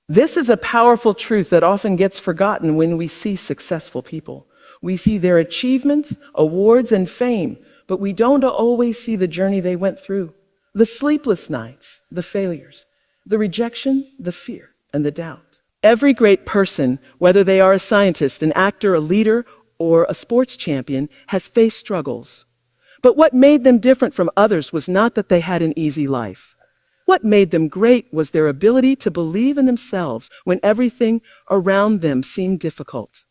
This is a powerful truth that often gets forgotten when we see successful people. We see their achievements, awards, and fame, but we don't always see the journey they went through. The sleepless nights, the failures, the rejection, the fear, and the doubt. Every great person, whether they are a scientist, an actor, a leader, or a sports champion, has faced struggles. But what made them different from others was not that they had an easy life. What made them great was their ability to believe in themselves when everything around them seemed difficult.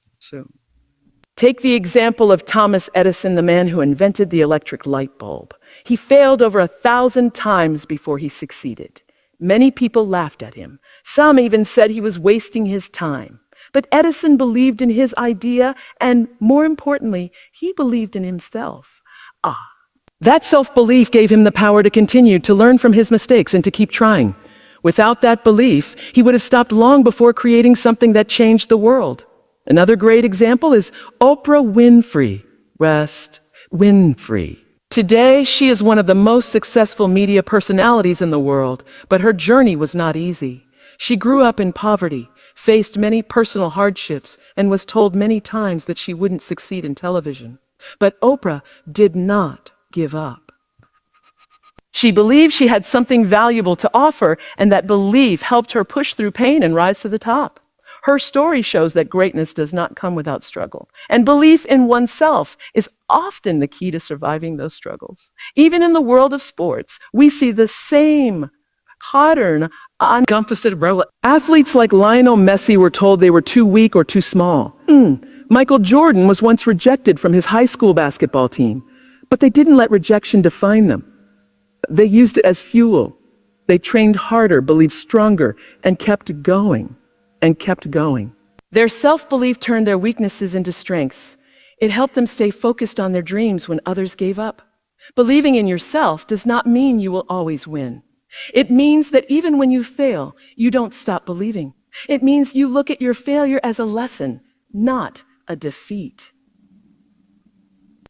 Take the example of Thomas Edison, the man who invented the electric light bulb. He failed over 1,000 times before he succeeded. Many people laughed at him. Some even said he was wasting his time. But Edison believed in his idea, and more importantly, he believed in himself. That self-belief gave him the power to continue to learn from his mistakes and to keep trying. Without that belief, he would have stopped long before creating something that changed the world. Another great example is Oprah Winfrey. Today, she is one of the most successful media personalities in the world, but her journey was not easy. She grew up in poverty, faced many personal hardships, and was told many times that she wouldn't succeed in television. But Oprah did not give up. She believed she had something valuable to offer, and that belief helped her push through pain and rise to the top. Her story shows that greatness does not come without struggle, and belief in oneself is often the key to surviving those struggles. Even in the world of sports, we see the same pattern on athletes like Lionel Messi were told they were too weak or too small. Michael Jordan was once rejected from his high school basketball team, but they didn't let rejection define them. They used it as fuel. They trained harder, believed stronger, and kept going. Their self-belief turned their weaknesses into strengths. It helped them stay focused on their dreams when others gave up. Believing in yourself does not mean you will always win. It means that even when you fail, you don't stop believing. It means you look at your failure as a lesson, not a defeat.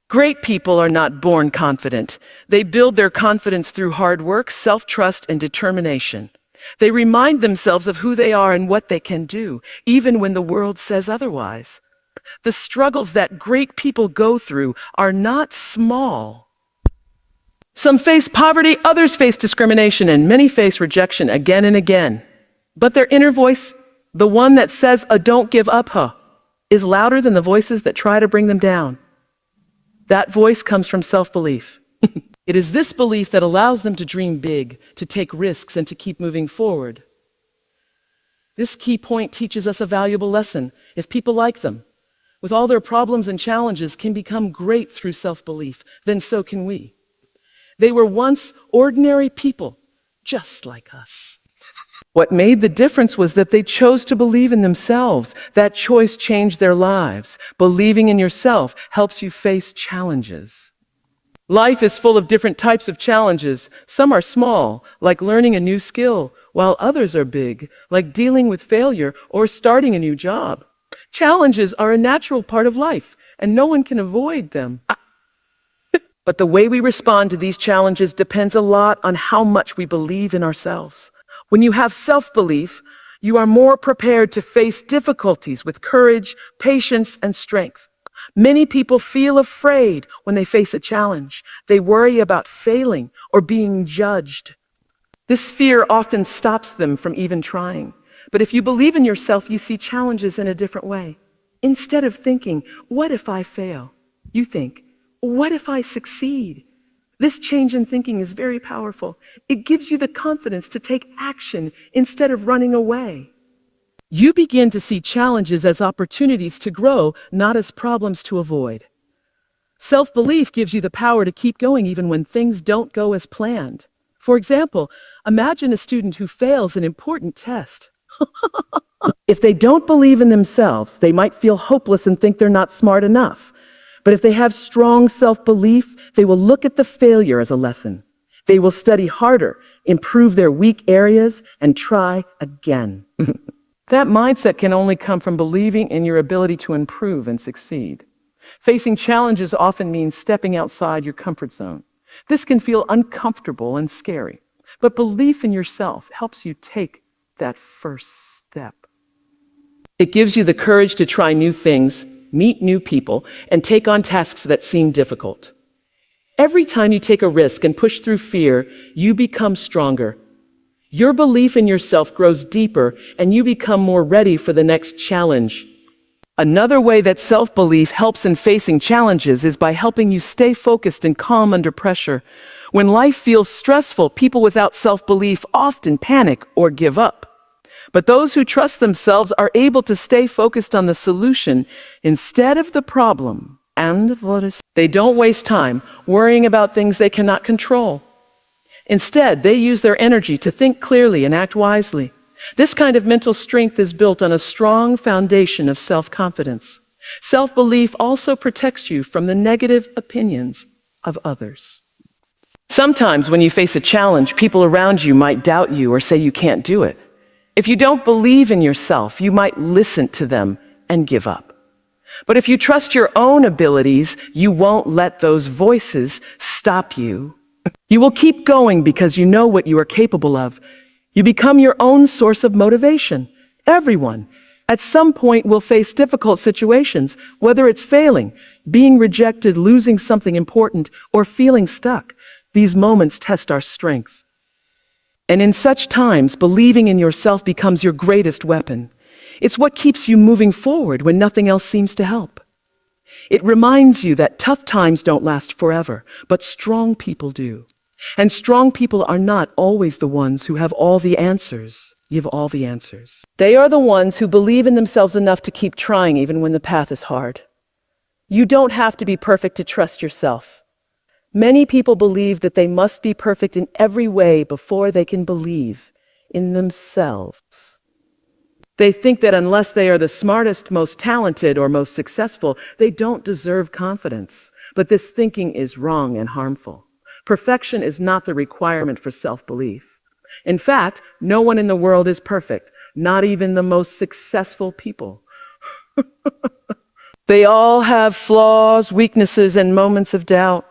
Great people are not born confident. They build their confidence through hard work, self-trust, and determination. They remind themselves of who they are and what they can do, even when the world says otherwise. The struggles that great people go through are not small. Some face poverty, others face discrimination, and many face rejection again and again. But their inner voice, the one that says, don't give up, is louder than the voices that try to bring them down. That voice comes from self-belief. It is this belief that allows them to dream big, to take risks, and to keep moving forward. This key point teaches us a valuable lesson. If people like them, with all their problems and challenges, can become great through self-belief, then so can we. They were once ordinary people, just like us. What made the difference was that they chose to believe in themselves. That choice changed their lives. Believing in yourself helps you face challenges. Life is full of different types of challenges. Some are small, like learning a new skill, while others are big, like dealing with failure or starting a new job. Challenges are a natural part of life, and no one can avoid them. But the way we respond to these challenges depends a lot on how much we believe in ourselves. When you have self-belief, you are more prepared to face difficulties with courage, patience, and strength. Many people feel afraid when they face a challenge. They worry about failing or being judged. This fear often stops them from even trying. But if you believe in yourself, you see challenges in a different way. Instead of thinking, what if I fail? You think, what if I succeed? This change in thinking is very powerful. It gives you the confidence to take action instead of running away. You begin to see challenges as opportunities to grow, not as problems to avoid. Self-belief gives you the power to keep going even when things don't go as planned. For example, imagine a student who fails an important test. If they don't believe in themselves, they might feel hopeless and think they're not smart enough. But if they have strong self-belief, they will look at the failure as a lesson. They will study harder, improve their weak areas, and try again. That mindset can only come from believing in your ability to improve and succeed. Facing challenges often means stepping outside your comfort zone. This can feel uncomfortable and scary, but belief in yourself helps you take that first step. It gives you the courage to try new things, meet new people, and take on tasks that seem difficult. Every time you take a risk and push through fear, you become stronger. Your belief in yourself grows deeper, and you become more ready for the next challenge. Another way that self-belief helps in facing challenges is by helping you stay focused and calm under pressure. When life feels stressful, people without self-belief often panic or give up. But those who trust themselves are able to stay focused on the solution instead of the problem. And they don't waste time worrying about things they cannot control. Instead, they use their energy to think clearly and act wisely. This kind of mental strength is built on a strong foundation of self-confidence. Self-belief also protects you from the negative opinions of others. Sometimes when you face a challenge, people around you might doubt you or say you can't do it. If you don't believe in yourself, you might listen to them and give up. But if you trust your own abilities, you won't let those voices stop you. You will keep going because you know what you are capable of. You become your own source of motivation. Everyone, at some point, will face difficult situations, whether it's failing, being rejected, losing something important, or feeling stuck. These moments test our strength. And in such times, believing in yourself becomes your greatest weapon. It's what keeps you moving forward when nothing else seems to help. It reminds you that tough times don't last forever, but strong people do. And strong people are not always the ones who have all the answers. Give all the answers. They are the ones who believe in themselves enough to keep trying even when the path is hard. You don't have to be perfect to trust yourself. Many people believe that they must be perfect in every way before they can believe in themselves. They think that unless they are the smartest, most talented, or most successful, they don't deserve confidence. But this thinking is wrong and harmful. Perfection is not the requirement for self-belief. In fact, no one in the world is perfect, not even the most successful people. They all have flaws, weaknesses, and moments of doubt.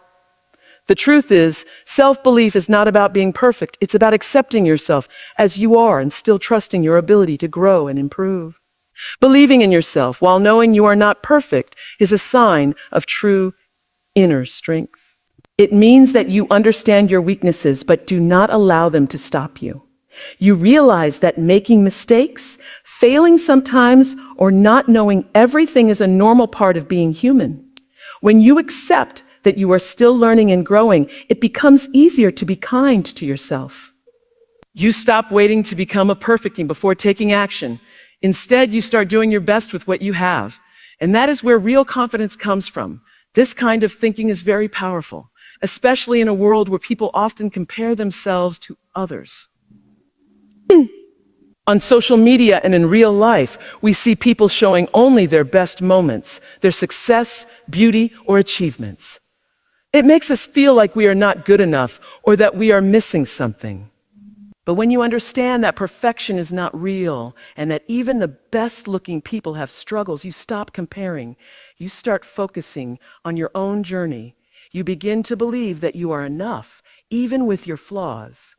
The truth is, self-belief is not about being perfect. It's about accepting yourself as you are and still trusting your ability to grow and improve. Believing in yourself while knowing you are not perfect is a sign of true inner strength. It means that you understand your weaknesses but do not allow them to stop you. You realize that making mistakes, failing sometimes, or not knowing everything is a normal part of being human. When you accept that you are still learning and growing, it becomes easier to be kind to yourself. You stop waiting to become a perfect thing before taking action. Instead, you start doing your best with what you have. And that is where real confidence comes from. This kind of thinking is very powerful, especially in a world where people often compare themselves to others. On social media and in real life, we see people showing only their best moments, their success, beauty, or achievements. It makes us feel like we are not good enough or that we are missing something. But when you understand that perfection is not real and that even the best-looking people have struggles, you stop comparing. You start focusing on your own journey. You begin to believe that you are enough, even with your flaws.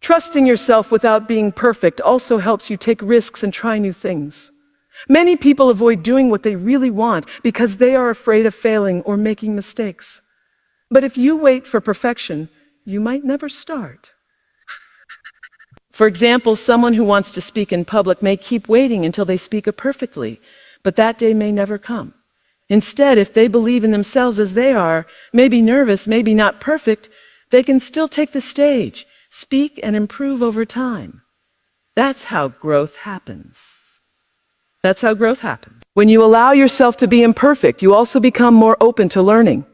Trusting yourself without being perfect also helps you take risks and try new things. Many people avoid doing what they really want because they are afraid of failing or making mistakes. But if you wait for perfection, you might never start. For example, someone who wants to speak in public may keep waiting until they speak perfectly, but that day may never come. Instead, if they believe in themselves as they are, maybe nervous, maybe not perfect, they can still take the stage, speak, and improve over time. That's how growth happens. That's how growth happens. When you allow yourself to be imperfect, you also become more open to learning.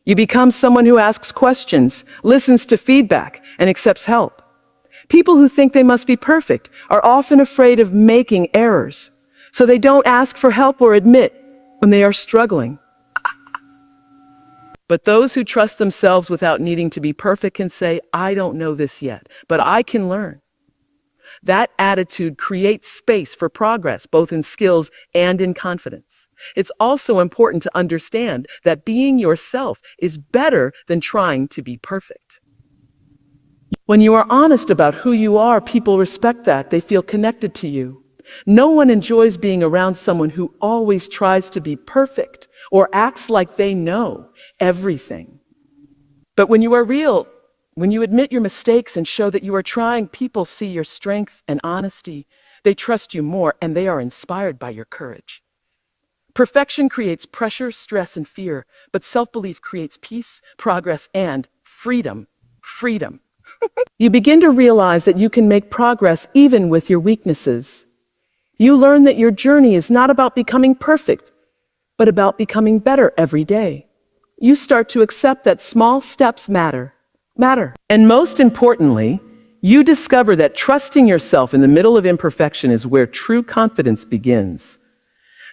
You become someone who asks questions, listens to feedback, and accepts help. People who think they must be perfect are often afraid of making errors, so they don't ask for help or admit when they are struggling. But those who trust themselves without needing to be perfect can say, I don't know this yet, but I can learn. That attitude creates space for progress, both in skills and in confidence. It's also important to understand that being yourself is better than trying to be perfect. When you are honest about who you are, people respect that. They feel connected to you. No one enjoys being around someone who always tries to be perfect or acts like they know everything. But when you are real, when you admit your mistakes and show that you are trying, people see your strength and honesty. They trust you more and they are inspired by your courage. Perfection creates pressure, stress, and fear, but self-belief creates peace, progress, and freedom. Freedom. You begin to realize that you can make progress even with your weaknesses. You learn that your journey is not about becoming perfect, but about becoming better every day. You start to accept that small steps matter. And most importantly, you discover that trusting yourself in the middle of imperfection is where true confidence begins.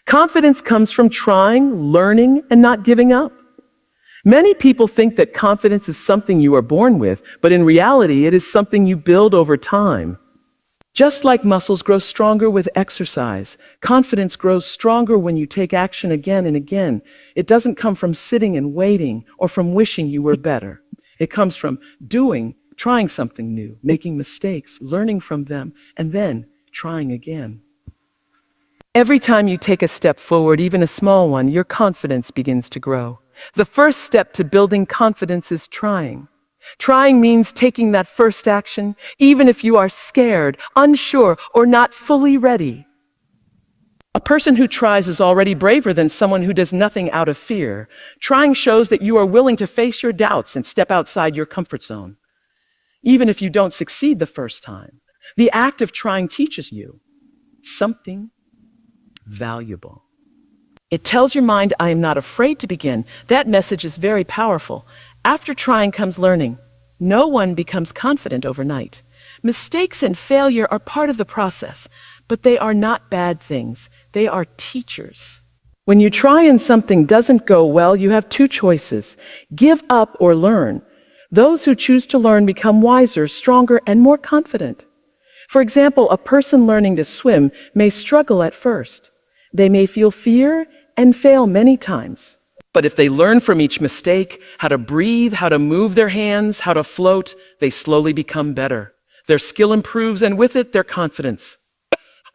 Confidence comes from trying, learning, and not giving up. Many people think that confidence is something you are born with, but in reality, it is something you build over time. Just like muscles grow stronger with exercise, confidence grows stronger when you take action again and again. It doesn't come from sitting and waiting or from wishing you were better. It comes from doing, trying something new, making mistakes, learning from them, and then trying again. Every time you take a step forward, even a small one, your confidence begins to grow. The first step to building confidence is trying. Trying means taking that first action, even if you are scared, unsure, or not fully ready. A person who tries is already braver than someone who does nothing out of fear. Trying shows that you are willing to face your doubts and step outside your comfort zone. Even if you don't succeed the first time, the act of trying teaches you something valuable. It tells your mind, I am not afraid to begin. That message is very powerful. After trying comes learning. No one becomes confident overnight. Mistakes and failure are part of the process, but they are not bad things. They are teachers. When you try and something doesn't go well, you have two choices: give up or learn. Those who choose to learn become wiser, stronger, and more confident. For example, a person learning to swim may struggle at first. They may feel fear and fail many times. But if they learn from each mistake, how to breathe, how to move their hands, how to float, they slowly become better. Their skill improves, and with it, their confidence.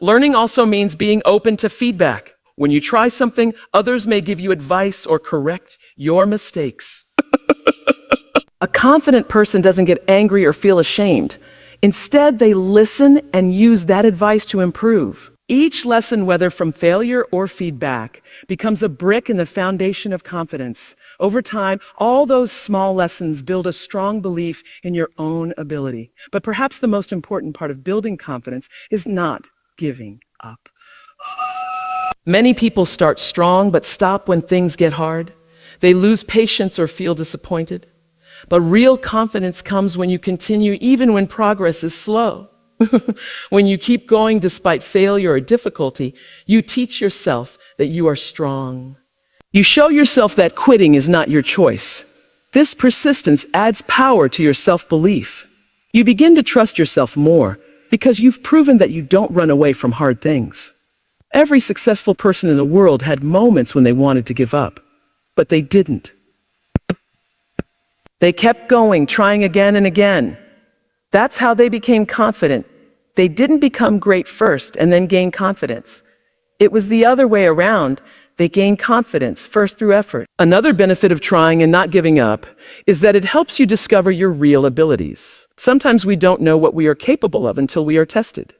Learning also means being open to feedback. When you try something, others may give you advice or correct your mistakes. A confident person doesn't get angry or feel ashamed. Instead, they listen and use that advice to improve. Each lesson, whether from failure or feedback, becomes a brick in the foundation of confidence. Over time, all those small lessons build a strong belief in your own ability. But perhaps the most important part of building confidence is not giving up. Many people start strong but stop when things get hard. They lose patience or feel disappointed. But real confidence comes when you continue even when progress is slow. When you keep going despite failure or difficulty, you teach yourself that you are strong. You show yourself that quitting is not your choice. This persistence adds power to your self-belief. You begin to trust yourself more because you've proven that you don't run away from hard things. Every successful person in the world had moments when they wanted to give up, but they didn't. They kept going, trying again and again. That's how they became confident. They didn't become great first and then gain confidence. It was the other way around. They gained confidence first through effort. Another benefit of trying and not giving up is that it helps you discover your real abilities. Sometimes we don't know what we are capable of until we are tested.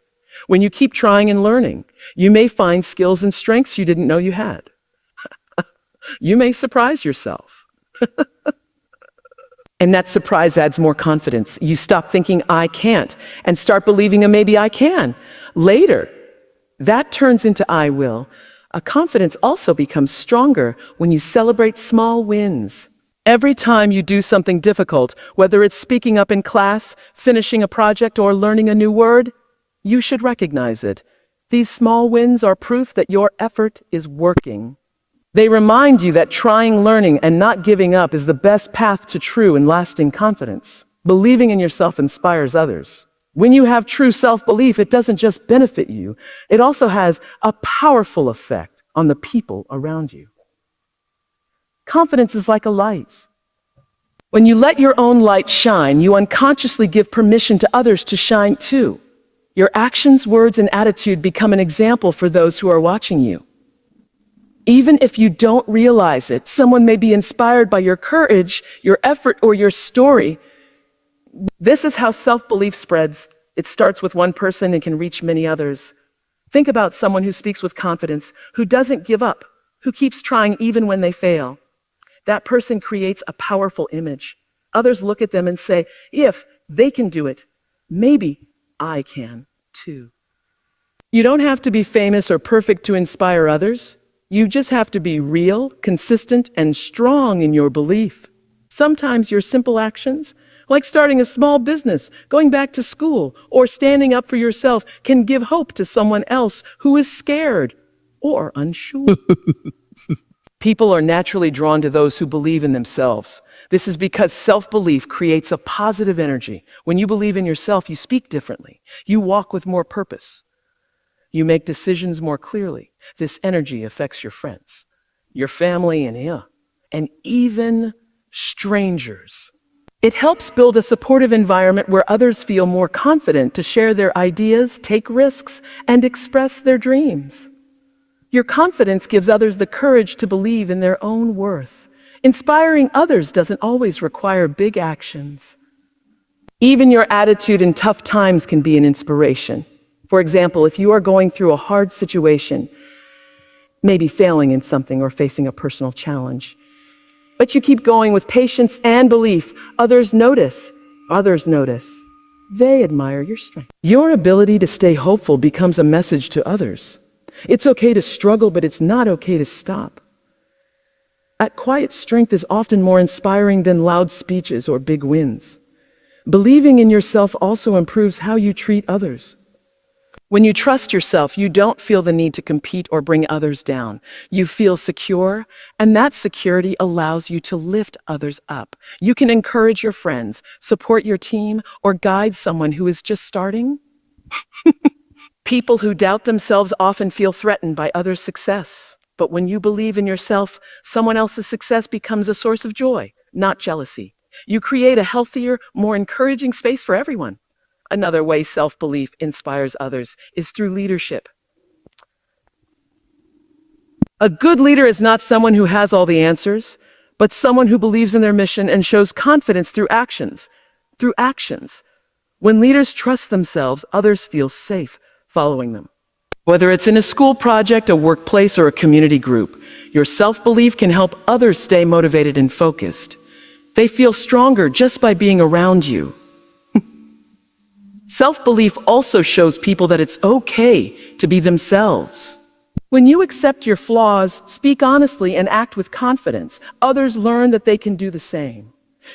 When you keep trying and learning, you may find skills and strengths you didn't know you had. You may surprise yourself. And that surprise adds more confidence. You stop thinking, I can't, and start believing, maybe I can. Later, that turns into I will. A confidence also becomes stronger when you celebrate small wins. Every time you do something difficult, whether it's speaking up in class, finishing a project, or learning a new word, you should recognize it. These small wins are proof that your effort is working. They remind you that trying, learning, and not giving up is the best path to true and lasting confidence. Believing in yourself inspires others. When you have true self-belief, it doesn't just benefit you, it also has a powerful effect on the people around you. Confidence is like a light. When you let your own light shine, you unconsciously give permission to others to shine too. Your actions, words, and attitude become an example for those who are watching you. Even if you don't realize it, someone may be inspired by your courage, your effort, or your story. This is how self-belief spreads. It starts with one person and can reach many others. Think about someone who speaks with confidence, who doesn't give up, who keeps trying even when they fail. That person creates a powerful image. Others look at them and say, if they can do it, maybe I can too. You don't have to be famous or perfect to inspire others. You just have to be real, consistent, and strong in your belief. Sometimes your simple actions, like starting a small business, going back to school, or standing up for yourself, can give hope to someone else who is scared or unsure. People are naturally drawn to those who believe in themselves. This is because self-belief creates a positive energy. When you believe in yourself, you speak differently. You walk with more purpose. You make decisions more clearly. This energy affects your friends, your family, and even strangers. It helps build a supportive environment where others feel more confident to share their ideas, take risks, and express their dreams. Your confidence gives others the courage to believe in their own worth. Inspiring others doesn't always require big actions. Even your attitude in tough times can be an inspiration. For example, if you are going through a hard situation, maybe failing in something or facing a personal challenge, but you keep going with patience and belief, others notice. They admire your strength. Your ability to stay hopeful becomes a message to others. It's okay to struggle, but it's not okay to stop. That quiet strength is often more inspiring than loud speeches or big wins. Believing in yourself also improves how you treat others. When you trust yourself, you don't feel the need to compete or bring others down. You feel secure, and that security allows you to lift others up. You can encourage your friends, support your team, or guide someone who is just starting. People who doubt themselves often feel threatened by others' success. But when you believe in yourself, someone else's success becomes a source of joy, not jealousy. You create a healthier, more encouraging space for everyone. Another way self-belief inspires others is through leadership. A good leader is not someone who has all the answers, but someone who believes in their mission and shows confidence through actions. When leaders trust themselves, others feel safe following them. Whether it's in a school project, a workplace, or a community group, your self-belief can help others stay motivated and focused. They feel stronger just by being around you. Self-belief also shows people that it's okay to be themselves. When you accept your flaws, speak honestly, and act with confidence, others learn that they can do the same.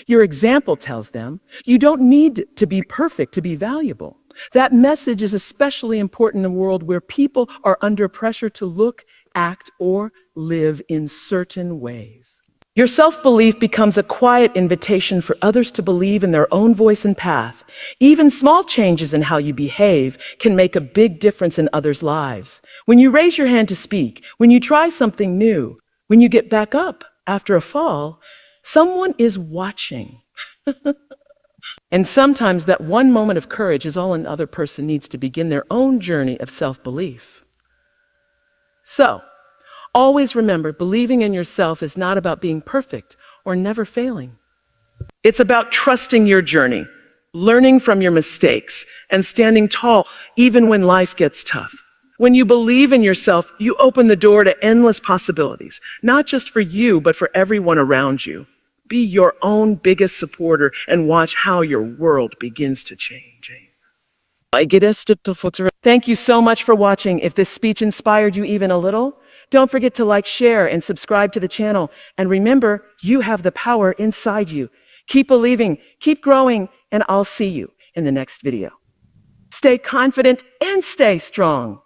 Your example tells them you don't need to be perfect to be valuable. That message is especially important in a world where people are under pressure to look, act, or live in certain ways. Your self-belief becomes a quiet invitation for others to believe in their own voice and path. Even small changes in how you behave can make a big difference in others' lives. When you raise your hand to speak, when you try something new, when you get back up after a fall, someone is watching. And sometimes that one moment of courage is all another person needs to begin their own journey of self-belief. So, always remember, believing in yourself is not about being perfect or never failing. It's about trusting your journey, learning from your mistakes, and standing tall even when life gets tough. When you believe in yourself, you open the door to endless possibilities, not just for you, but for everyone around you. Be your own biggest supporter and watch how your world begins to change. Thank you so much for watching. If this speech inspired you even a little, don't forget to like, share, and subscribe to the channel. And remember, you have the power inside you. Keep believing, keep growing, and I'll see you in the next video. Stay confident and stay strong.